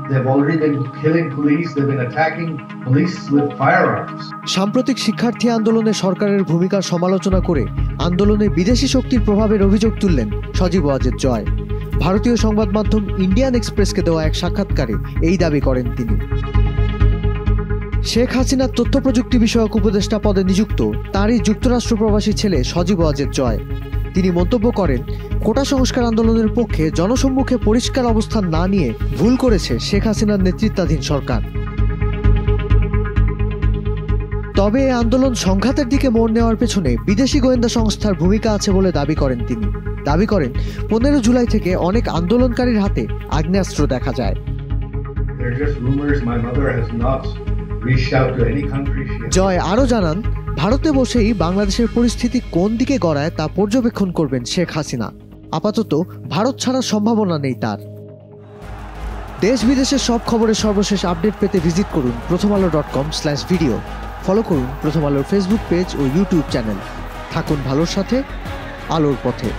They've already been killing police. They've been attacking police with firearms. সাম্প্রতিক শিক্ষার্থী আন্দোলনে সরকারের ভূমিকার সমালোচনা করে আন্দোলনে বিদেশি শক্তির প্রভাবের অভিযোগ তুললেন সজীব ওয়াজেদ জয়। ভারতীয় সংবাদ মাধ্যম ইন্ডিয়ান এক্সপ্রেসকে দেওয়া এক সাক্ষাৎকারে এই দাবি করেন তিনি। শেখ হাসিনার তথ্য প্রযুক্তি বিষয়ক উপদেষ্টা পদে নিযুক্ত তাঁরই যুক্তরাষ্ট্র প্রবাসী ছেলে সজীব ওয়াজেদ জয়। তিনি মন্তব্য করেন, কোটা সংস্কার আন্দোলনের পক্ষে জনসম্মুখে পরিষ্কার অবস্থান না নিয়ে ভুল করেছে শেখ হাসিনার নেতৃত্বাধীন সরকার। তবে এই আন্দোলন সংঘাতের দিকে মোড় নেওয়ার পেছনে বিদেশি গোয়েন্দা সংস্থার ভূমিকা আছে বলে দাবি করেন তিনি। দাবি করেন 15 জুলাই থেকে অনেক আন্দোলনকারীর হাতে আগ্নেয়াস্ত্র দেখা যায়। জয় আরও জানান, ভারতে বসেই বাংলাদেশের পরিস্থিতি কোন দিকে গড়ায় তা পর্যবেক্ষণ করবেন শেখ হাসিনা। আপাতত ভারত ছাড়ার সম্ভাবনা নেই তার। দেশ বিদেশের সব খবরের সর্বশেষ আপডেট পেতে ভিজিট করুন prothomalo.com/video। ফলো করুন প্রথম আলোর ফেসবুক পেজ ও ইউটিউব চ্যানেল। থাকুন ভালোর সাথে, আলোর পথে।